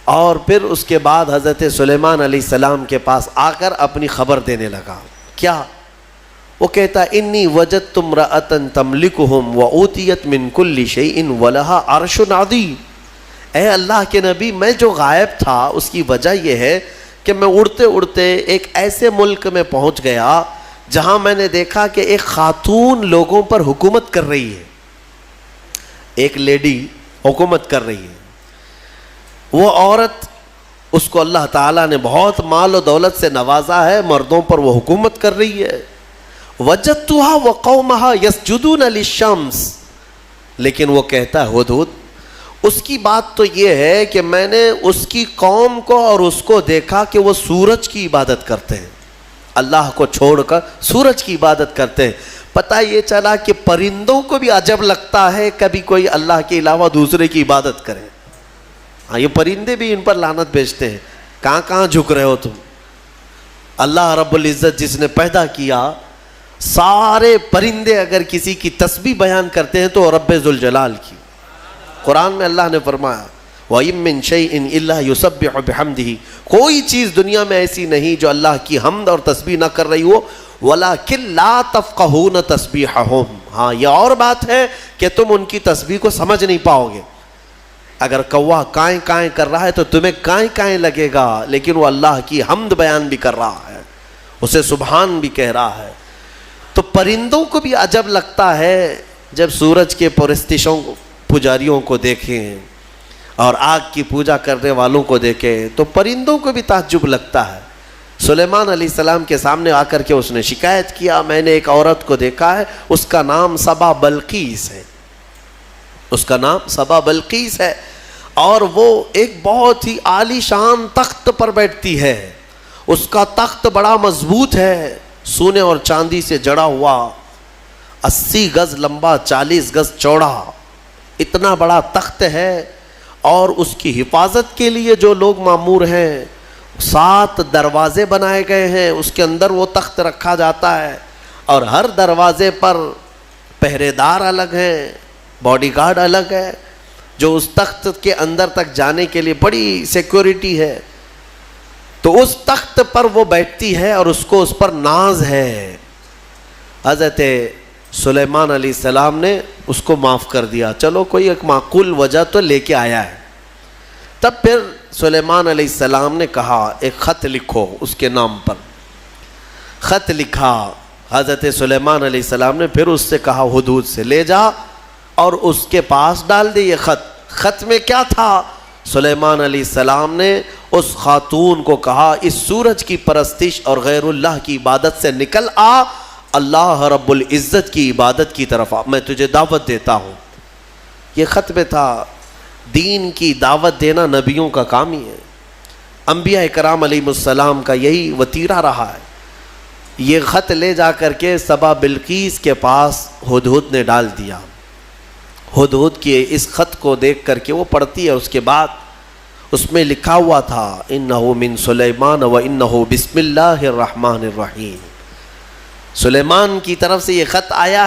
اور پھر اس کے بعد حضرت سلیمان علیہ السلام کے پاس آ کر اپنی خبر دینے لگا. کیا؟ وہ کہتا انی وجدت امرأۃ تملکہم وأوتیت من کل شیء ولہا عرش عظیم. اے اللہ کے نبی، میں جو غائب تھا اس کی وجہ یہ ہے کہ میں اڑتے اڑتے ایک ایسے ملک میں پہنچ گیا جہاں میں نے دیکھا کہ ایک خاتون لوگوں پر حکومت کر رہی ہے. ایک لیڈی حکومت کر رہی ہے. وہ عورت، اس کو اللہ تعالیٰ نے بہت مال و دولت سے نوازا ہے، مردوں پر وہ حکومت کر رہی ہے. وجدتها وقومها يسجدون للشمس. لیکن وہ کہتا ہے ہدہد، اس کی بات تو یہ ہے کہ میں نے اس کی قوم کو اور اس کو دیکھا کہ وہ سورج کی عبادت کرتے ہیں، اللہ کو چھوڑ کر سورج کی عبادت کرتے ہیں. پتہ یہ چلا کہ پرندوں کو بھی عجب لگتا ہے کبھی کوئی اللہ کے علاوہ دوسرے کی عبادت کرے. ہاں، یہ پرندے بھی ان پر لعنت بھیجتے ہیں. کہاں کہاں جھک رہے ہو تم؟ اللہ رب العزت جس نے پیدا کیا، سارے پرندے اگر کسی کی تسبیح بیان کرتے ہیں تو رب ذوالجلال کی. قرآن میں اللہ نے فرمایا وَإِن مِّن شَيْءٍ إِلَّا يُسَبِّحُ بِحَمْدِهِ. کوئی چیز دنیا میں ایسی نہیں جو اللہ کی حمد اور تسبیح نہ کر رہی ہو. وَلَكِن لَا تَفْقَهُونَ تَسْبِيحَهُمْ. ہاں، یہ اور بات ہے کہ تم ان کی تسبیح کو سمجھ نہیں پاؤ گے. اگر کوا کائیں کائیں کر رہا ہے تو تمہیں کائیں کائیں لگے گا، لیکن وہ اللہ کی حمد بیان بھی کر رہا ہے، اسے سبحان بھی کہہ رہا ہے. تو پرندوں کو بھی عجب لگتا ہے جب سورج کے پرستشوں پجاریوں کو دیکھیں اور آگ کی پوجا کرنے والوں کو دیکھیں تو پرندوں کو بھی تعجب لگتا ہے. سلیمان علیہ السلام کے سامنے آ کر کے اس نے شکایت کیا، میں نے ایک عورت کو دیکھا ہے، اس کا نام سبا بلقیس ہے، اس کا نام سبا بلقیس ہے، اور وہ ایک بہت ہی عالی شان تخت پر بیٹھتی ہے. اس کا تخت بڑا مضبوط ہے، سونے اور چاندی سے جڑا ہوا، 80 گز لمبا، 40 گز چوڑا، اتنا بڑا تخت ہے. اور اس کی حفاظت کے لیے جو لوگ مامور ہیں، 7 دروازے بنائے گئے ہیں، اس کے اندر وہ تخت رکھا جاتا ہے، اور ہر دروازے پر پہرے دار الگ ہیں، باڈی گارڈ الگ ہے، جو اس تخت کے اندر تک جانے کے لیے بڑی سیکیورٹی ہے. تو اس تخت پر وہ بیٹھتی ہے اور اس کو اس پر ناز ہے. حضرت سلیمان علیہ السلام نے اس کو معاف کر دیا، چلو کوئی ایک معقول وجہ تو لے کے آیا ہے. تب پھر سلیمان علیہ السلام نے کہا ایک خط لکھو اس کے نام پر. خط لکھا. حضرت سلیمان علیہ السلام نے پھر اس سے کہا ہدہد سے لے جا اور اس کے پاس ڈال دے یہ خط. خط میں کیا تھا؟ سلیمان علیہ السلام نے اس خاتون کو کہا اس سورج کی پرستش اور غیر اللہ کی عبادت سے نکل آ، اللہ رب العزت کی عبادت کی طرف آ، میں تجھے دعوت دیتا ہوں. یہ خط میں تھا. دین کی دعوت دینا نبیوں کا کام ہی ہے. انبیاء کرام علیہ السلام کا یہی وتیرہ رہا ہے. یہ خط لے جا کر کے سبا بلقیس کے پاس ہدہد نے ڈال دیا. ہدہد کے اس خط کو دیکھ کر کے وہ پڑھتی ہے. اس کے بعد اس میں لکھا ہوا تھا انہ من سلیمان و انہ بسم اللہ الرحمن الرحیم. سلیمان کی طرف سے یہ خط آیا